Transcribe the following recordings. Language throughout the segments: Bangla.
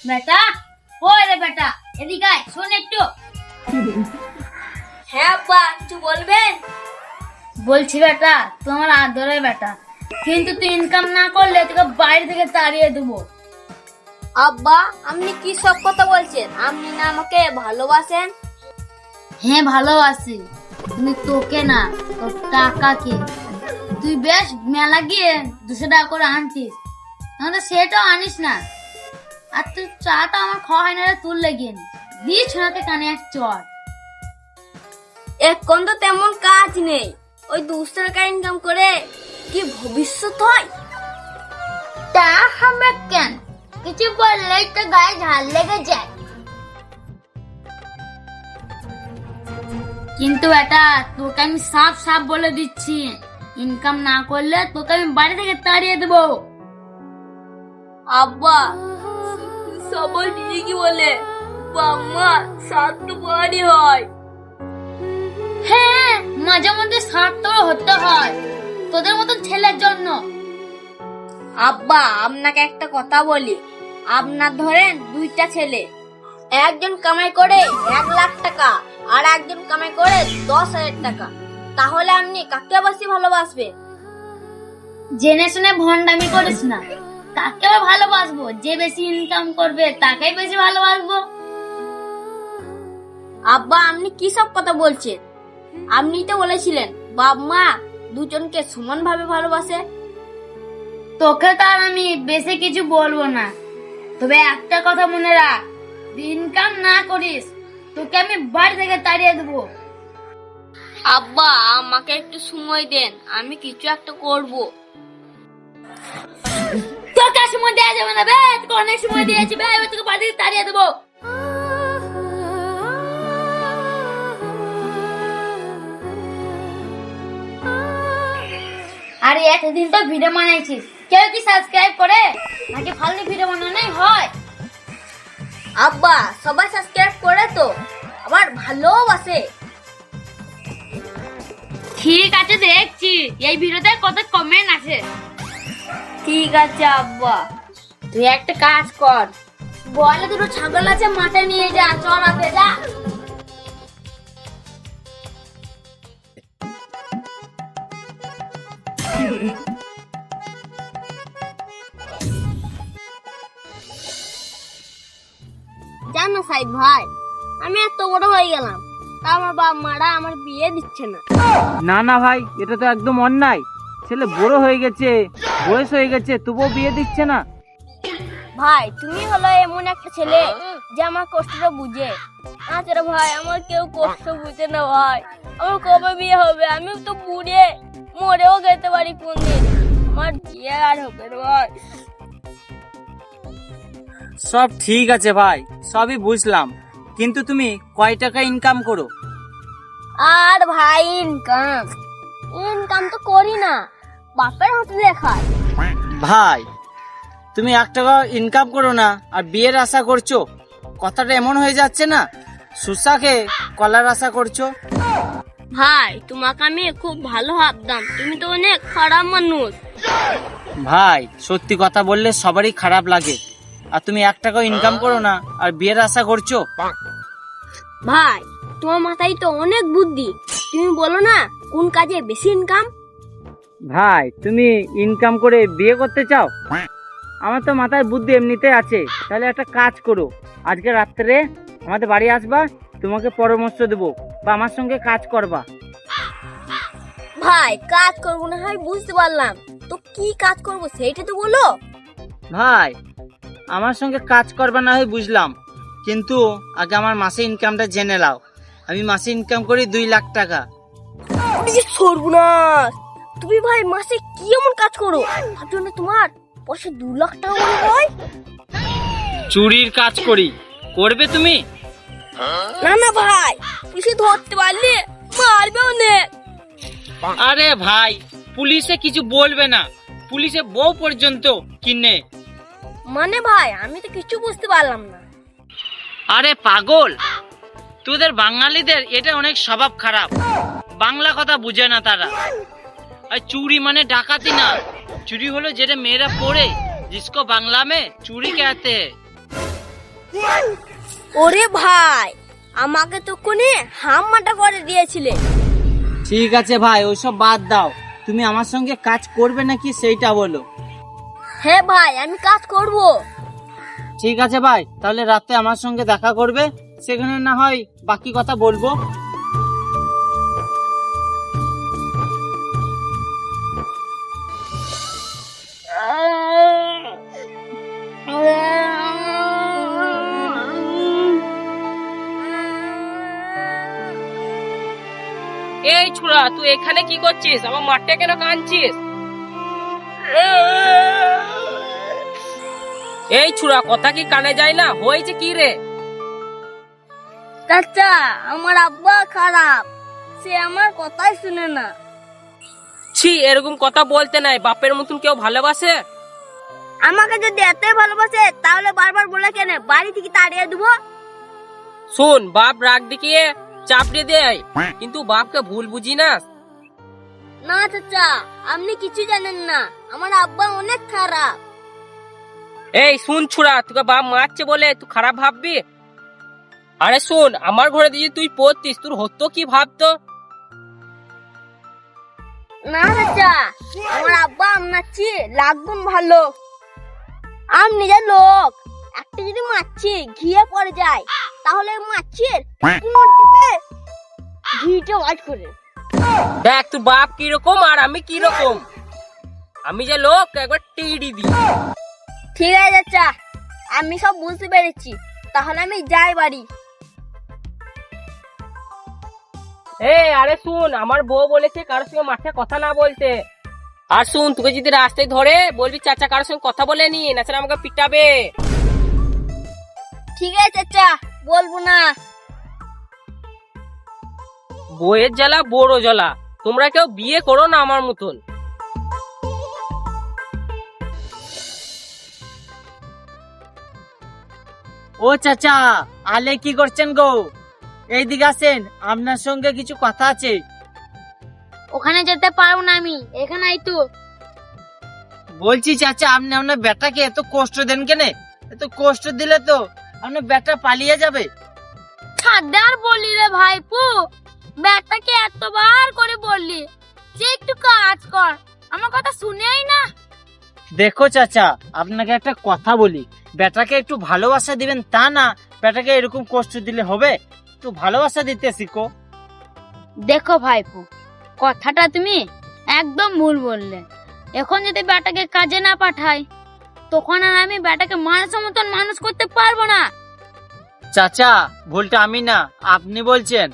বেটা, ওই রে বেটা, এদিকে আয়, শোন একটু। হ্যাঁ আব্বা, কিছু বলবেন? বলছি বেটা, তোমার আদরের বেটা, কিন্তু তুই ইনকাম না করলে তোকে বাইরে থেকে তাড়িয়ে দেবো। আব্বা, আপনি কি সব কথা বলছেন? আপনি না আমাকে ভালোবাসেন? হ্যাঁ ভালোবাসি, কিন্তু তোকে না, তোর টাকাকে। তুই বেশ মেলা গিয়ে 200 টাকা করে আনতিস, তাহলে সেটাও আনিস না। আর তুই চাটা আমার খাওয়া হয় না রে, তুল লেগে দিস ওনাকে কানে এক চট। এখন তো তেমন কাজ নেই, ওই 200 টাকা ইনকাম করে কি ভবিষ্যৎ হয়? তা আমরা কেন, কিছু বললেই তো গায়ে ঝাল লেগে যায়। কিন্তু এটা তোকে আমি সাফ সাফ বলে দিচ্ছি, ইনকাম না করলে তোকে আমি বাড়ি থেকে তাড়িয়ে দেবো। আব্বা, সবাই ঠিকই বলে বাম্মা স্বার্থপরই হয়। হ্যাঁ, মাঝে মধ্যে স্বার্থ হতে হয় তোদের মতন ছেলের জন্য। আব্বা, আপনাকে একটা কথা বলি, আপনার ধরেন 2টা ছেলে, একজন কামাই করে 1 লাখ টাকা আর একজন কামাই করে 10,000 টাকা, তাহলে আপনি কাকে বেশি ভালোবাসবেন? জেনে শুনে ভন্ডামি করিস না, কাকে আবার ভালোবাসবো? যে বেশি ইনকাম করবে তাকেই বেশি ভালোবাসবো। আব্বা, আপনি কি সব কথা বলছেন? আপনি তো বলেছিলেন বাপ মা দুজনকে সমান ভাবে ভালোবাসে। তোকে তো আর আমি বেশি কিছু বলবো না, তবে একটা কথা মনে রাখ, ইনকাম না করিস তোকে আমি বাড়ি থেকে তাড়িয়ে দেবো। আব্বা, আমাকে একটু সময় দেন, আমি কিছু একটা করব। তোকে আর সময় দেওয়া যাবে না বে, তোকে অনেক সময় দিয়েছি বে, এবার তোকে বাড়ি থেকে তাড়িয়ে দেবো। আরে একদিন তো ভিডিও বানাইছিস, কেউ কি সাবস্ক্রাইব করে নাকি ফালতু ভিডিও বানানোই হয়? আব্বা, সবাই সাবস্ক্রাইব করে তো আবার ভালোবাসে। ঠিক আছে, দেখছি এই ভিডিওতে কত কমেন্ট আছে। ঠিক আছে আব্বা। তুই একটা কাজ কর, বলে দুটো ছাগল আছে মাঠে নিয়ে যা, চড়াতে যা। জানো সাইদ ভাই, আমি এত বড় হয়ে গেলাম, তা আমার বাপ মারা আমার বিয়ে দিচ্ছে না। না না ভাই, এটা তো একদম অন্যায়। ছেলে বড় হয়ে গেছে, বয়স হয়ে গেছে, তবুও বিয়ে দিচ্ছে না। ভাই, তুমি হলো এমন একটা ছেলে যে আমার কষ্টটা বুঝে। আচ্ছা ভাই, আমার কেউ কষ্ট বুঝে না ভাই। আমার কবে বিয়ে হবে? আমি তো বুড়ে মরেও যেতে পারি কোনদিন, আমার বিয়ে আর হবে না ভাই। সব ঠিক আছে ভাই, সবই বুঝলাম, কিন্তু তুমি কয় টাকা ইনকাম করো? আর ভাই, ইনকাম ইনকাম তো করি না, বাপের হোটেলে খাই। ভাই, তুমি 1 টাকা ইনকাম করো না আর বিয়ের আশা করছো? কথাটা এমন হয়ে যাচ্ছে না, সুসাকে কলার আশা করছো। ভাই, তোমাকে আমি খুব ভালো ভাবতাম, তুমি তো অনেক খারাপ মানুষ। ভাই, সত্যি কথা বললে সবারই খারাপ লাগে, আর তুমি 1 টাকা ইনকাম করো না আর বিয়ের আশা করছো। ভাই, তোমার মাথায় তো অনেক বুদ্ধি, তুমি বলো না কোন কাজে বেশি ইনকাম? ভাই, তুমি ইনকাম করে বিয়ে করতে চাও? আমার তো মাথায় বুদ্ধি এমনিতে আছে। তাহলে একটা কাজ করো, আজকে রাত্রে আমাদের বাড়ি আসবা, তোমাকে পরামর্শ দেবো, বা আমার সঙ্গে কাজ করবা। ভাই, কাজ করবো না হয় বুঝতে পারলাম, তো কি কাজ করব সেইটা তো বলো। ভাই, আমার সঙ্গে কাজ করবা না হয় বুঝলাম, কিন্তু আগে আমার মাসে ইনকামটা জেনে নাও। আমি মাসে ইনকাম করি 2 লাখ টাকা। সর্বনাশ, তুমি ভাই মাসে কি এমন কাজ করো তার জন্য তোমার পয়সা 2 লাখ টাকা মনে হয়? চুরির কাজ করি, করবে তুমি? না না ভাই, পুলিশে ধরতে পারলে মারবে অনেক। আরে ভাই, পুলিশে কিছু বলবে না, পুলিশে বউ পর্যন্ত কিনে। মানে ভাই, আমি তো কিছু বুঝতে পারলাম না। আরে পাগল, তোদের বাঙালিদের এটা অনেক স্বভাব খারাপ, বাংলা কথা বুঝে না তারা। আর চুরি মানে ডাকাতি না, চুরি হলো যেটা মেয়েরা পড়ে, जिसको बांग्ला में चूड़ी कहते हैं। ওরে ভাই, আমাকে তো কোনে হাম্মাটা করে দিয়েছিলে। ঠিক আছে ভাই, ওইসব বাদ দাও। তুমি আমার সঙ্গে কাজ করবে নাকি সেইটা বলো। হ্যাঁ ভাই, আমি কাজ করব। ঠিক আছে ভাই, তাহলে রাতে আমার সঙ্গে দেখা করবে, সেখানে না হয় বাকি কথা বলবো। এই ছোড়া, তুই এখানে কি করছিস? আমার মাঠটা কেন কাঁদছিস? এই ছোড়া, কথা কি কানে যায় না? হয়েছে কি রে? চাচা, আমার আব্বা খারাপ, সে আমার কথাই শুনে না। ছি, এরকম কথা বলতে নাই। বাপের মতন কেউ ভালোবাসে? আমাকে যদি এতই ভালোবাসে তাহলে বারবার বলে কেন বাড়ি থেকে তাড়িয়ে দেবো? শোন, বাপ রাগ দেখিয়ে চাপ দিয়ে দেয়, কিন্তু বাপকে ভুল বুঝি না। না চাচা, আপনি কিছু জানেন না, আমার আব্বা অনেক খারাপ। এই শুন ছোড়া, তোকে বাপ মারছে বলে তুই খারাপ ভাববি? আরে শোন, আমার ঘরে দিয়ে তুই পড়তিস, তোর হতো কি ভাবতো? না চাচা, আমার আব্বা আপনার চেয়ে লাখগুণ ভালো। আম নিজের লোক, একটা যদি মাছি ঘিয়ে পড়ে যায় তাহলে মাছির কোমর টিপে ঘিটা ওয়াট করে। দেখ তোর বাপ কিরকম আর আমি কিরকম। আমি যে লোক, একবার টিড়ি দিই। ঠিক আছে চাচা, আমি সব বুঝতে পেরেছি, তাহলে আমি যাই বাড়ি। আরে শুন, আমার বউ বলেছে কারোর সঙ্গে মাঠে কথা না বলতে। আর শুন, তোকে যদি রাস্তায় ধরে বলবি চাচা কারোর সঙ্গে কথা বলে নি, না সেটা আমাকে পিটাবে। ঠিক আছে চাচা, বলবো না। বইয়ের জ্বালা বড় জ্বালা, তোমরা কেউ বিয়ে করো না আমার মতন। ও চাচা, আলে কি করছেন গো? এইদিকে আসেন, আপনার সঙ্গে কিছু কথা আছে। ওখানে যেতে পারবো না আমি, এখানে আই তো। বলছি চাচা, আপনি আপনার বেটাকে এত কষ্ট দেন কেন? এত কষ্ট দিলে তো আপনার বেটা পালিয়ে যাবে। ছাড় বললি রে ভাইপু, ব্যাটাকে এতবার করে বললি যে একটু কাজ কর, আমার কথা শুনেই না। দেখো চাচা, আপনাকে একটা কথা বলি, বেটাকে একটু ভালোবাসা দিবেন, তা না বেটাকে এরকম কষ্ট দিলে হবে? একটু ভালোবাসা দিতে শিখো। দেখো ভাইপু, কথাটা তুমি একদম ভুল বললে। এখন যদি ব্যাটাকে কাজে না পাঠাই, তখন আর আমি ব্যাটাকে মানুষের মতন মানুষ করতে পারবো না। চাচা, ভুলটা আমি না, আপনি বলছেন।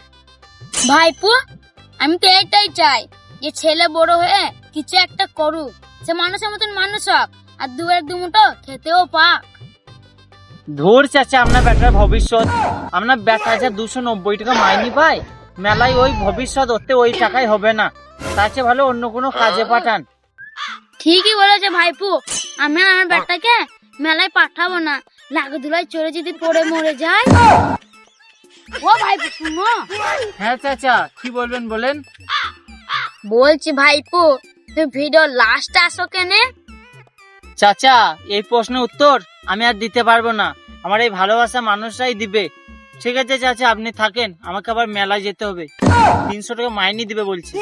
ভাইপু, আমি তো এটাই চাই যে ছেলে বড় হয়ে কিছু একটা করুক, সে মানুষের মতন মানুষ হোক, আর দুয়ের দুমুটো খেতেও পাক। ধুর চাচা, আপনার বেটার ভবিষ্যৎ, আপনার বেটা যা 290 টাকা মাইনি পায় মেলায়, ওই ভবিষ্যৎ ওতে ওই টাকায় হবে না। তার চেয়ে ভালো অন্য কোনো কাজে পাঠান। ঠিকই বলেছে ভাইপু, আমি আর আমার ব্যাটাকে মেলায় পাঠাবো না, লাগে ধুলায় চড়ে যদি পড়ে মরে যায়। ও ভাইপু শুনো। হ্যাঁ চাচা, কি বলবেন বলেন। বলছি ভাইপু, তুমি ভিডিও লাস্টে আসো কেনে? চাচা, এই প্রশ্নের উত্তর আমি আর দিতে পারবো না, আমার এই ভালোবাসা মানুষরাই দিবে। ঠিক আছে চাচা, আপনি থাকেন, আমাকে আবার মেলায় যেতে হবে, 300 টাকা মাইনে দিবে বলছি।